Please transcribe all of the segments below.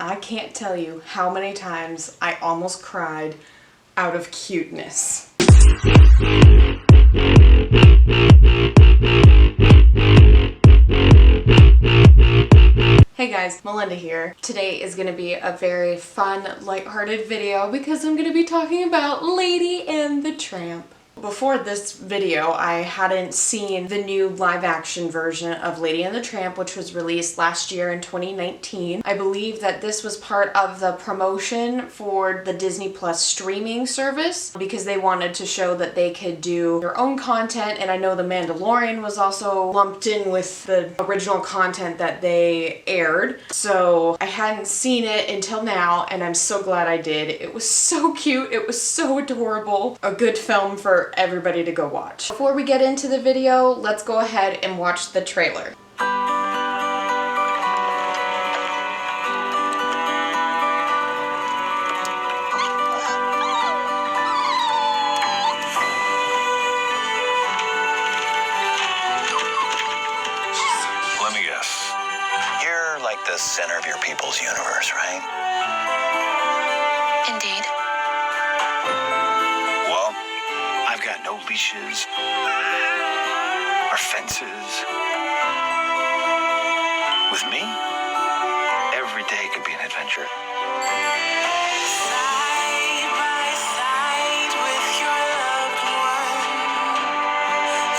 I can't tell you how many times I almost cried out of cuteness. Hey guys, Melinda here. Today is going to be a very fun, lighthearted video because I'm going to be talking about Lady and the Tramp. Before this video, I hadn't seen the new live-action version of Lady and the Tramp, which was released last year in 2019. I believe that this was part of the promotion for the Disney Plus streaming service because they wanted to show that they could do their own content, and I know The Mandalorian was also lumped in with the original content that they aired. So I hadn't seen it until now, and I'm so glad I did. It was so cute. It was so adorable. A good film for everybody to go watch. Before we get into the video, let's go ahead and watch the trailer. Let me guess. You're like the center of your people's universe, right? Indeed. Well, I've got no leashes or fences. With me, every day could be an adventure. Side by side with your loved one,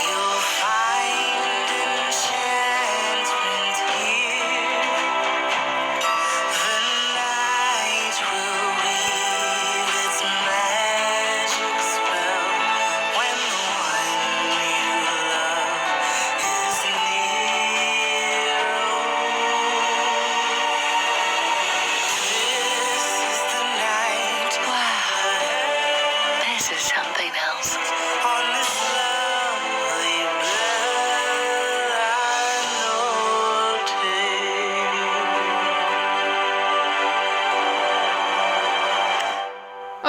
you'll find enchantment here. The night will weave its magic spell when the one you love is near. This is the night. Wow, this is something else. On this lovely blood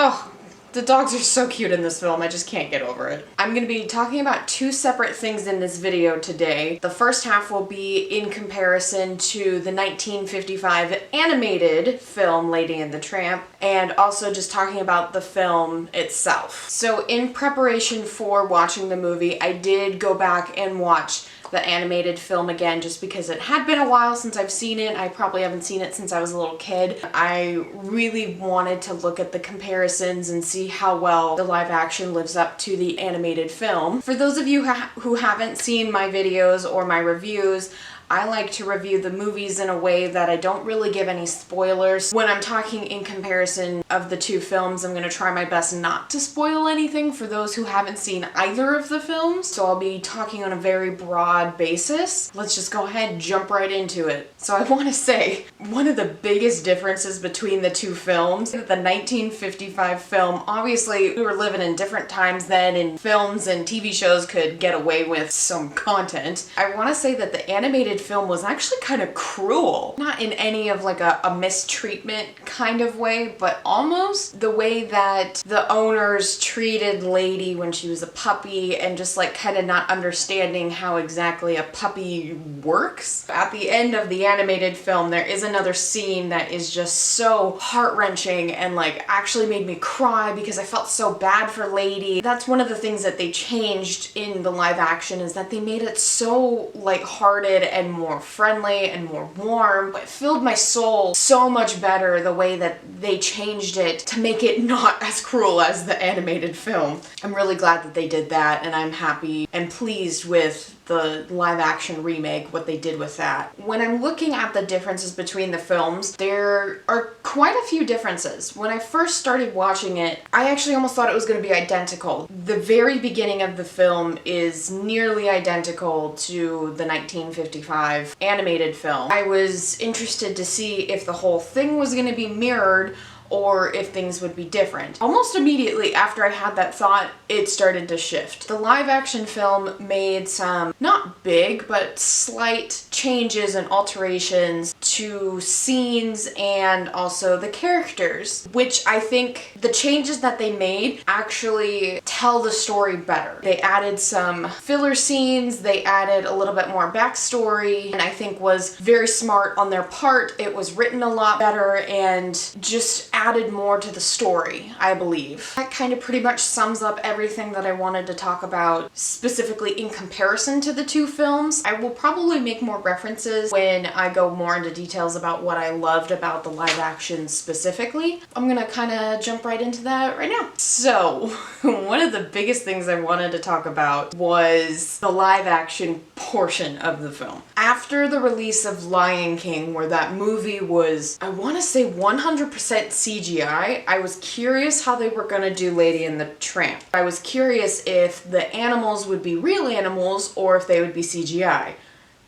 Oh, the dogs are so cute in this film, I just can't get over it. I'm going to be talking about two separate things in this video today. The first half will be in comparison to the 1955 animated film Lady and the Tramp, and also just talking about the film itself. So in preparation for watching the movie, I did go back and watch the animated film again just because it had been a while since I've seen it. I probably haven't seen it since I was a little kid. I really wanted to look at the comparisons and see how well the live action lives up to the animated film. For those of you who haven't seen my videos or my reviews, I like to review the movies in a way that I don't really give any spoilers. When I'm talking in comparison of the two films, I'm going to try my best not to spoil anything for those who haven't seen either of the films. So I'll be talking on a very broad basis. Let's just go ahead and jump right into it. So I want to say, one of the biggest differences between the two films, the 1955 film, obviously we were living in different times then, and films and TV shows could get away with some content. I want to say that the animated film was actually kind of cruel. Not in any of like a mistreatment kind of way, but almost the way that the owners treated Lady when she was a puppy and just like kind of not understanding how exactly a puppy works. At the end of the animated film, there is another scene that is just so heart-wrenching and like actually made me cry because I felt so bad for Lady. That's one of the things that they changed in the live action, is that they made it so lighthearted and more friendly and more warm. It filled my soul so much better the way that they changed it to make it not as cruel as the animated film. I'm really glad that they did that, and I'm happy and pleased with the live action remake, what they did with that. When I'm looking at the differences between the films, there are quite a few differences. When I first started watching it, I actually almost thought it was going to be identical. The very beginning of the film is nearly identical to the 1955 animated film. I was interested to see if the whole thing was going to be mirrored or if things would be different. Almost immediately after I had that thought, it started to shift. The live action film made some, not big, but slight changes and alterations to scenes and also the characters, which I think the changes that they made actually tell the story better. They added some filler scenes, they added a little bit more backstory, and I think was very smart on their part. It was written a lot better and just added more to the story, I believe. That kind of pretty much sums up everything that I wanted to talk about specifically in comparison to the two films. I will probably make more references when I go more into details about what I loved about the live action specifically. I'm gonna kind of jump right into that right now. So, one of the biggest things I wanted to talk about was the live action portion of the film. After the release of Lion King, where that movie was, I want to say 100% CGI, I was curious how they were going to do Lady and the Tramp. I was curious if the animals would be real animals or if they would be CGI.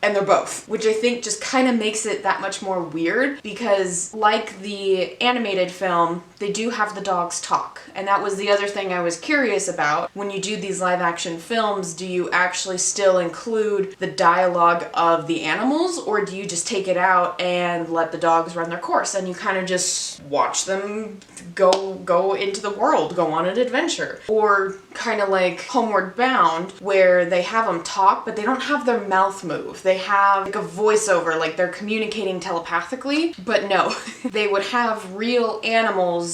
And they're both, which I think just kind of makes it that much more weird because like the animated film, they do have the dogs talk. And that was the other thing I was curious about. When you do these live action films, do you actually still include the dialogue of the animals or do you just take it out and let the dogs run their course and you kind of just watch them go into the world, go on an adventure? Or kind of like Homeward Bound, where they have them talk, but they don't have their mouth move. They have like a voiceover, like they're communicating telepathically, but no, they would have real animals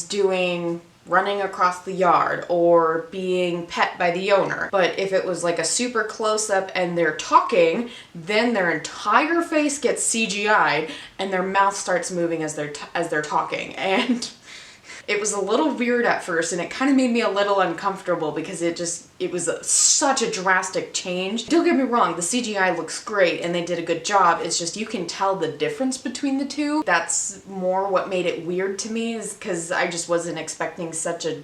running across the yard or being pet by the owner. But if it was like a super close-up and they're talking, then their entire face gets CGI'd and their mouth starts moving as they're talking. And it was a little weird at first and it kind of made me a little uncomfortable because it was such a drastic change. Don't get me wrong, the CGI looks great and they did a good job. It's just you can tell the difference between the two. That's more what made it weird to me, is because I just wasn't expecting such a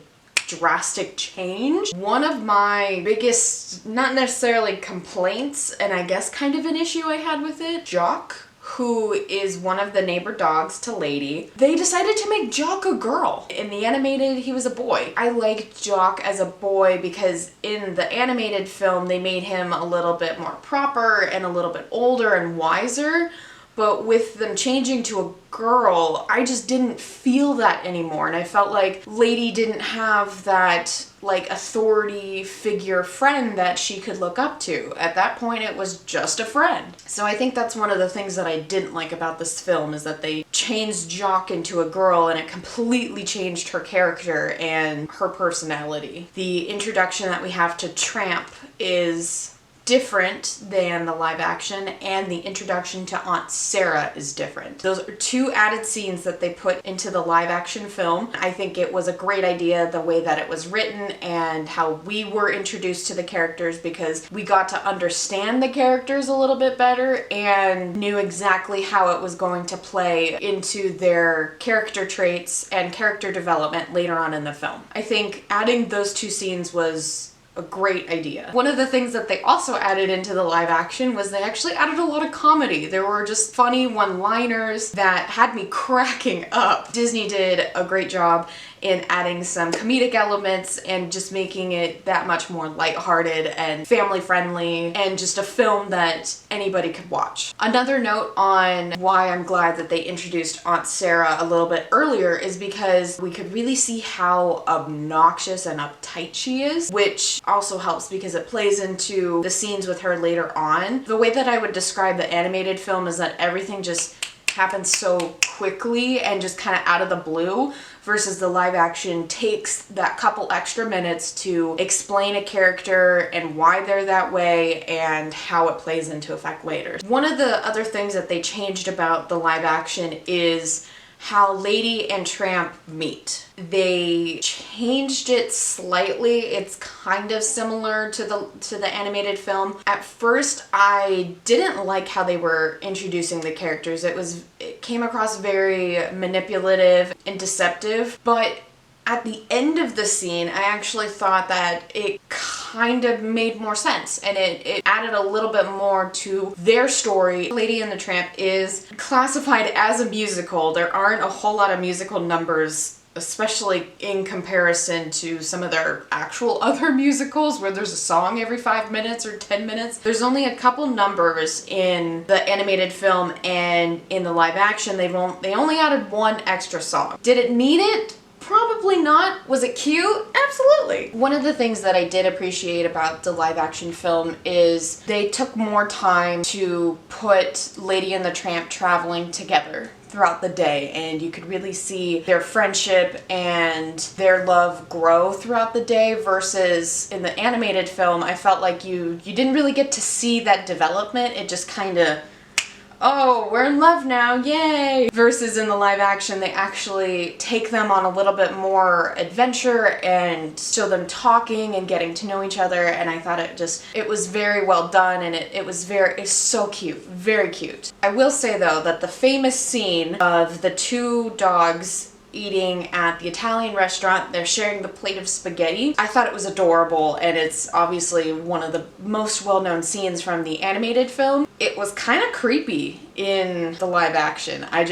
drastic change. One of my biggest, not necessarily complaints, and I guess kind of an issue I had with it, Jock, who is one of the neighbor dogs to Lady, they decided to make Jock a girl. In the animated, he was a boy. I liked Jock as a boy because in the animated film, they made him a little bit more proper and a little bit older and wiser. But with them changing to a girl, I just didn't feel that anymore. And I felt like Lady didn't have that like authority figure friend that she could look up to. At that point, it was just a friend. So I think that's one of the things that I didn't like about this film, is that they changed Jock into a girl and it completely changed her character and her personality. The introduction that we have to Tramp is different than the live action, and the introduction to Aunt Sarah is different. Those are two added scenes that they put into the live action film. I think it was a great idea the way that it was written and how we were introduced to the characters, because we got to understand the characters a little bit better and knew exactly how it was going to play into their character traits and character development later on in the film. I think adding those two scenes was a great idea. One of the things that they also added into the live action was they actually added a lot of comedy. There were just funny one-liners that had me cracking up. Disney did a great job in adding some comedic elements and just making it that much more lighthearted and family-friendly and just a film that anybody could watch. Another note on why I'm glad that they introduced Aunt Sarah a little bit earlier is because we could really see how obnoxious and uptight she is, which also helps because it plays into the scenes with her later on. The way that I would describe the animated film is that everything just happens so quickly and just kind of out of the blue, versus the live action takes that couple extra minutes to explain a character and why they're that way and how it plays into effect later. One of the other things that they changed about the live action is how Lady and Tramp meet. They changed it slightly. It's kind of similar to the animated film. At first, I didn't like how they were introducing the characters. It came across very manipulative and deceptive, but at the end of the scene, I actually thought that it kind of made more sense and it added a little bit more to their story. Lady and the Tramp is classified as a musical. There aren't a whole lot of musical numbers especially in comparison to some of their actual other musicals where there's a song every 5 minutes or 10 minutes. There's only a couple numbers in the animated film, and in the live action they only added one extra song. Did it need it? Probably not. Was it cute? Absolutely. One of the things that I did appreciate about the live action film is they took more time to put Lady and the Tramp traveling together throughout the day, and you could really see their friendship and their love grow throughout the day, versus in the animated film I felt like you didn't really get to see that development. It just kind of, oh, we're in love now, yay! Versus in the live action, they actually take them on a little bit more adventure and show them talking and getting to know each other, and I thought it was very well done, and it's so cute, very cute. I will say though that the famous scene of the two dogs eating at the Italian restaurant, they're sharing the plate of spaghetti. I thought it was adorable, and it's obviously one of the most well-known scenes from the animated film. It was kind of creepy in the live action. I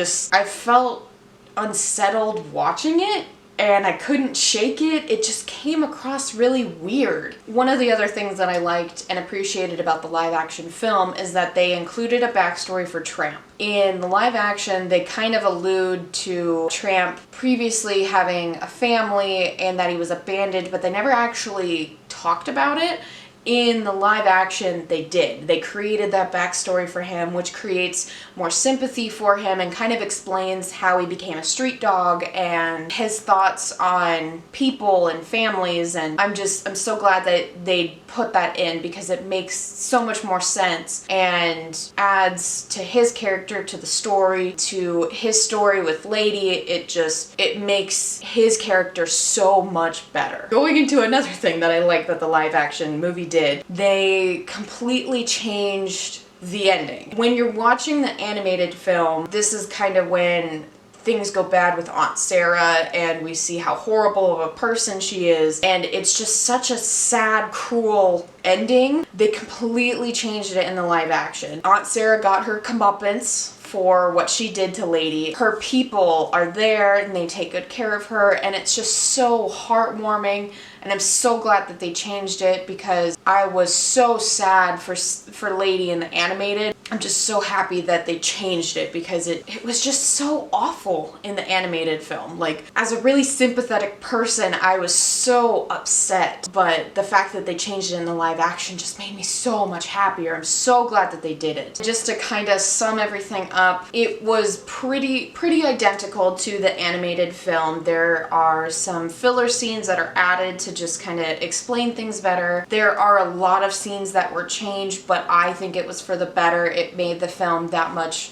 felt unsettled watching it, and I couldn't shake it. It just came across really weird. One of the other things that I liked and appreciated about the live action film is that they included a backstory for Tramp. In the live action, they kind of allude to Tramp previously having a family and that he was abandoned, but they never actually talked about it. In the live action, they did. They created that backstory for him, which creates more sympathy for him and kind of explains how he became a street dog and his thoughts on people and families. And I'm so glad that they put that in, because it makes so much more sense and adds to his character, to the story, to his story with Lady. It makes his character so much better. Going into another thing that I like that the live action movie did, they completely changed the ending. When you're watching the animated film, this is kind of when things go bad with Aunt Sarah, and we see how horrible of a person she is, and it's just such a sad, cruel ending. They completely changed it in the live action. Aunt Sarah got her comeuppance for what she did to Lady. Her people are there and they take good care of her, and it's just so heartwarming, and I'm so glad that they changed it, because I was so sad for Lady in the animated. I'm just so happy that they changed it, because it was just so awful in the animated film. Like, as a really sympathetic person, I was so upset, but the fact that they changed it in the live action just made me so much happier. I'm so glad that they did it. Just to kind of sum everything up, it was pretty identical to the animated film. There are some filler scenes that are added to just kind of explain things better. There are a lot of scenes that were changed, but I think it was for the better. It made the film that much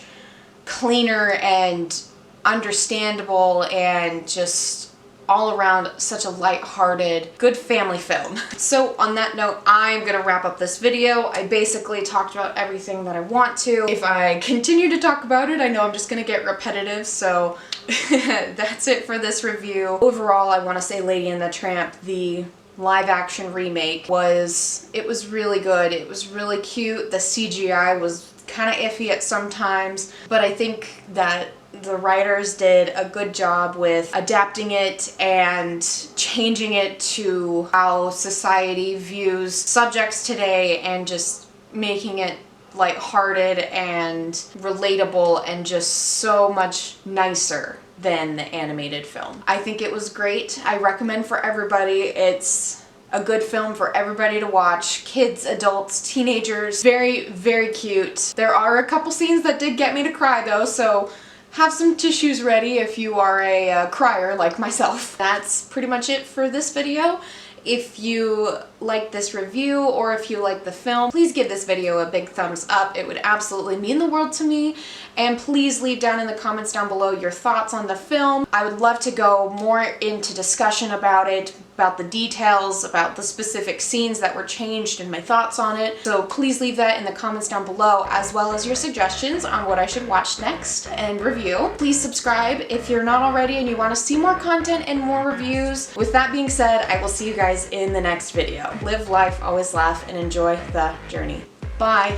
cleaner and understandable, and just all around such a light-hearted, good family film. So on that note, I'm gonna wrap up this video. I basically talked about everything that I want to. If I continue to talk about it, I know I'm just gonna get repetitive, so that's it for this review. Overall, I want to say Lady and the Tramp, the live action remake, was really good. It was really cute. The CGI was kind of iffy at some times, but I think that the writers did a good job with adapting it and changing it to how society views subjects today, and just making it lighthearted and relatable and just so much nicer than the animated film. I think it was great. I recommend for everybody. It's a good film for everybody to watch. Kids, adults, teenagers. Very, very cute. There are a couple scenes that did get me to cry though, so have some tissues ready if you are a crier like myself. That's pretty much it for this video. If you like this review, or if you like the film, please give this video a big thumbs up. It would absolutely mean the world to me. And please leave down in the comments down below your thoughts on the film. I would love to go more into discussion about it, about the details, about the specific scenes that were changed and my thoughts on it. So please leave that in the comments down below, as well as your suggestions on what I should watch next and review. Please subscribe if you're not already and you want to see more content and more reviews. With that being said, I will see you guys in the next video. Live life, always laugh, and enjoy the journey. Bye!